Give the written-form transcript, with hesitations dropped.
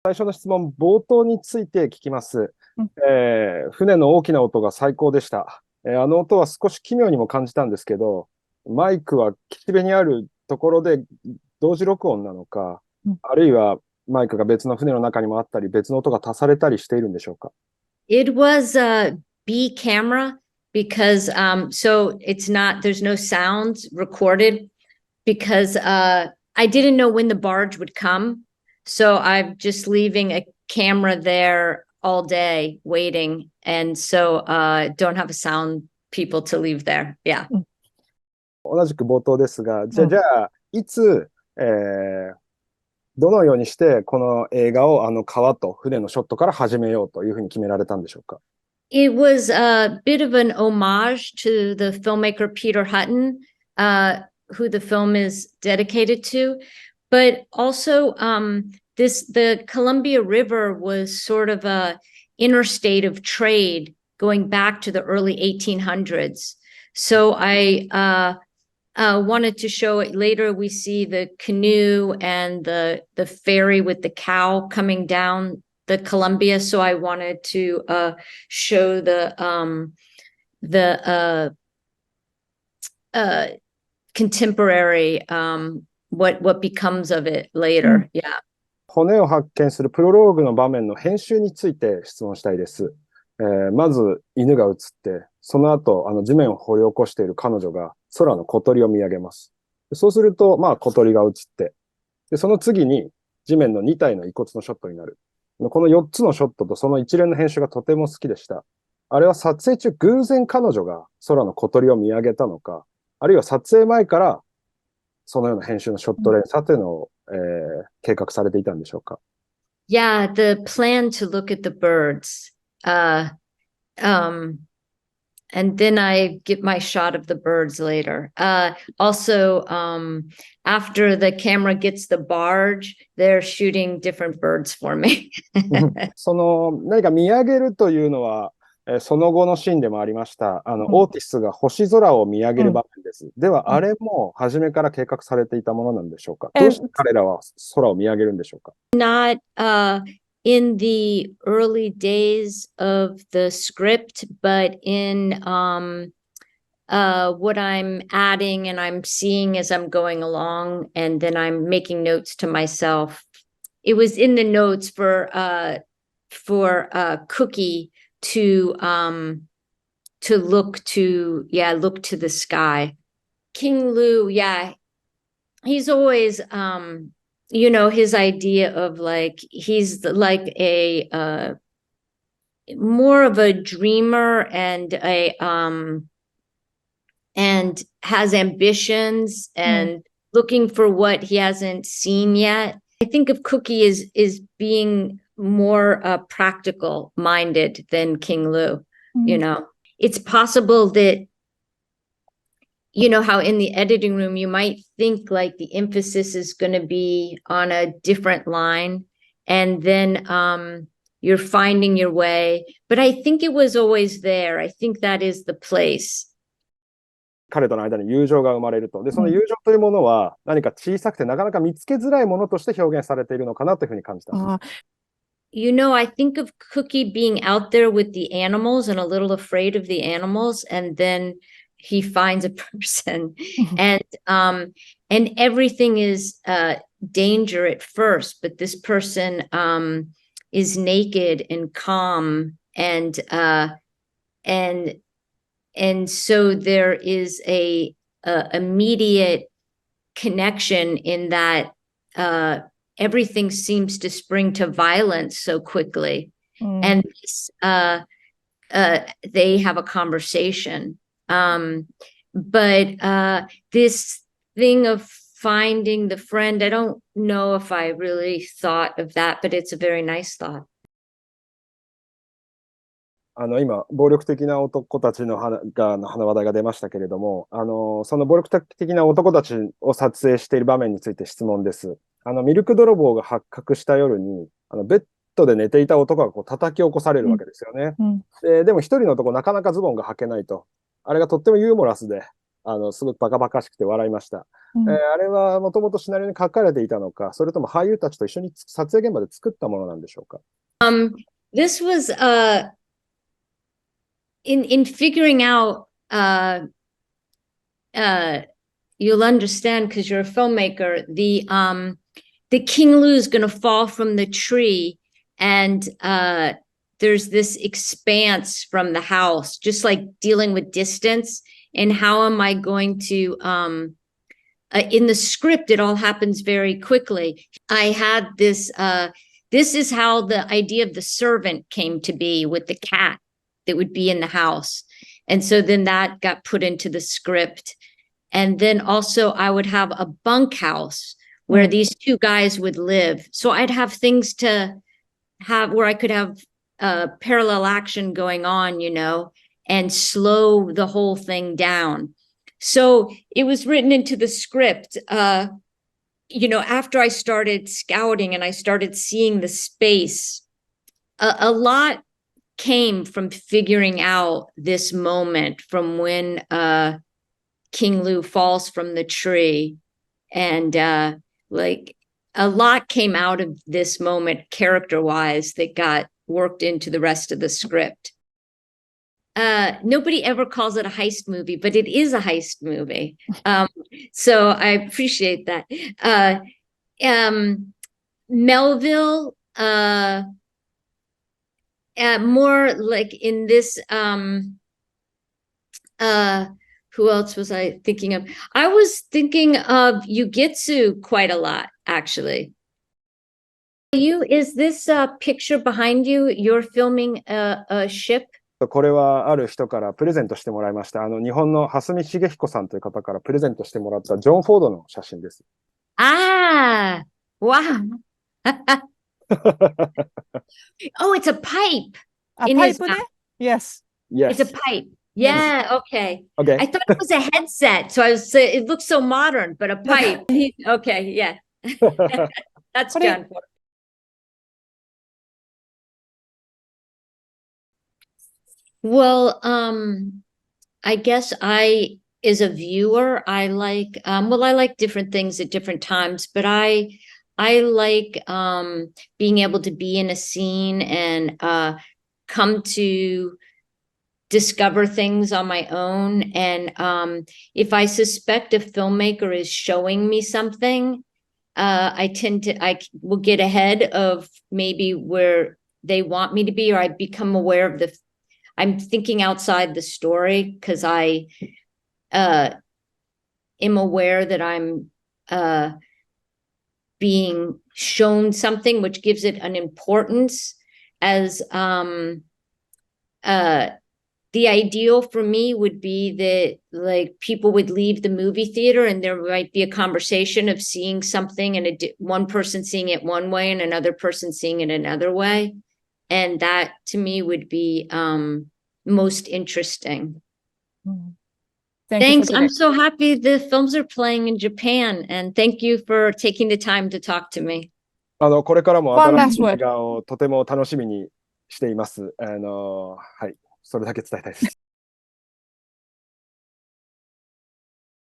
最初の質問、冒頭について聞きます。船の大きな音が最高でした。あの音は少し奇妙にも感じたんですけど、マイクは岸辺にあるところで同時録音なのか、あるいはマイクが別の船の中にもあったり、別の音が足されたりしているんでしょうか？ It was a B camera because so it's not, there's no sounds recorded because I didn't know when the barge would come. So I'm just leaving a camera there all day waiting. And so don't have a sound people to leave there. Yeah. 同じく冒頭ですが、じゃあ、いつ、どのようにしてこの映画を川と船のショットから始めようというふうに決められたんでしょうか？ It was a bit of an homage to the filmmaker Peter Hutton, who the film is dedicated to. But also, the Columbia River was sort of a interstate of trade going back to the early 1800s. So I wanted to show it. Later, we see the canoe and the ferry with the cow coming down the Columbia. So I wanted to show the contemporary what becomes of it later. Yeah. 骨を発見するプロローグの場面の編集について質問したいです。まず犬が映って、その後地面を掘り起こしている彼女が空の小鳥を見上げます。そうすると小鳥が映って、でその次に地面の2体の遺骨のショットになる。この4つのショットとその一連の編集がとても好きでした。あれは撮影中偶然彼女が空の小鳥を見上げたのか、あるいは撮影前からそのような編集のショット連鎖というのを、計画されていたんでしょうか？ Yeah, the plan to look at the birds. And then I get my shot of the birds later. Also, after the camera gets the barge, they're shooting different birds for me. その何か見上げるというのは、その後のシーンでもありました。オーティスが星空を見上げる場面です。では、あれも初めから計画されていたものなんでしょうか？どうして彼らは空を見上げるんでしょうか？ Not in the early days of the script, but in what I'm adding and I'm seeing as I'm going along, and then I'm making notes to myself. It was in the notes for Cookie to look to the sky. King Lu, yeah, he's always his idea of like he's like a more of a dreamer and and has ambitions and looking for what he hasn't seen yet. I think of Cookie is being more practical minded than King Lu. It's possible that how in the editing room you might think like the emphasis is going to be on a different line, and then you're finding your way. But I think it was always there. I think that is the place. 彼との間に友情が生まれると。で、その友情というものは何か小さくてなかなか見つけづらいものとして表現されているのかなというふうに感じた。I think of Cookie being out there with the animals and a little afraid of the animals, and then he finds a person and everything is danger at first, but this person is naked and calm, and so there is a immediate connection in that everything seems to spring to violence so quickly. And they have a conversation. But this thing of finding the friend, I don't know if I really thought of that, but it's a very nice thought. 今、暴力的な男たちの話題が出ましたけれども、その暴力的な男たちを撮影している場面について質問です。ミルク泥棒が発覚した夜に、ベッドで寝ていた男が叩き起こされるわけですよね。でも一人の男なかなかズボンが履けないと。あれがとってもユーモラスで、すごくバカバカしくて笑いました。うんあれはもともとシナリオに書かれていたのか、それとも俳優たちと一緒に撮影現場で作ったものなんでしょうか。This was in figuring out you'll understand because you're a filmmaker, the King Lu is going to fall from the tree, and there's this expanse from the house, just like dealing with distance. And how am I going to, in the script, it all happens very quickly. I had this, this is how the idea of the servant came to be, with the cat that would be in the house. And so then that got put into the script. And then also I would have a bunkhouse where these two guys would live. So I'd have things to have where I could have parallel action going on, you know, and slow the whole thing down. So it was written into the script, you know, after I started scouting and I started seeing the space, a lot came from figuring out this moment from when King Lu falls from the tree. And like a lot came out of this moment character-wise that got worked into the rest of the script. Nobody ever calls it a heist movie, but it is a heist movie. So I appreciate that. Melville, more like in this, who else was I thinking of? I was thinking of Yugitsu quite a lot, actually. Is this picture behind you? You're filming a ship? これはある人からプレゼントしてもらいました。日本の蓮見茂彦さんという方からプレゼントしてもらったジョン・フォードの写真です。Ah, wow. Oh, it's a pipe. A in his pipe mouth. Yes. It's a pipe. Yeah, okay. I thought it was a headset, so I was. It looks so modern, but a pipe. Okay, yeah. That's John. Well, I guess as a viewer, I like I like different things at different times, but I like being able to be in a scene and come to discover things on my own. And if I suspect a filmmaker is showing me something, I will get ahead of maybe where they want me to be, or I become aware of I'm thinking outside the story because I am aware that I'm being shown something, which gives it an importance. As the ideal for me would be that like people would leave the movie theater and there might be a conversation of seeing something and one person seeing it one way and another person seeing it another way. And that to me would be most interesting. Thanks. I'm so happy the films are playing in Japan, and thank you for taking the time to talk to me. これからも新しい映画をとても楽しみにしています。はい、それだけ伝えたいです。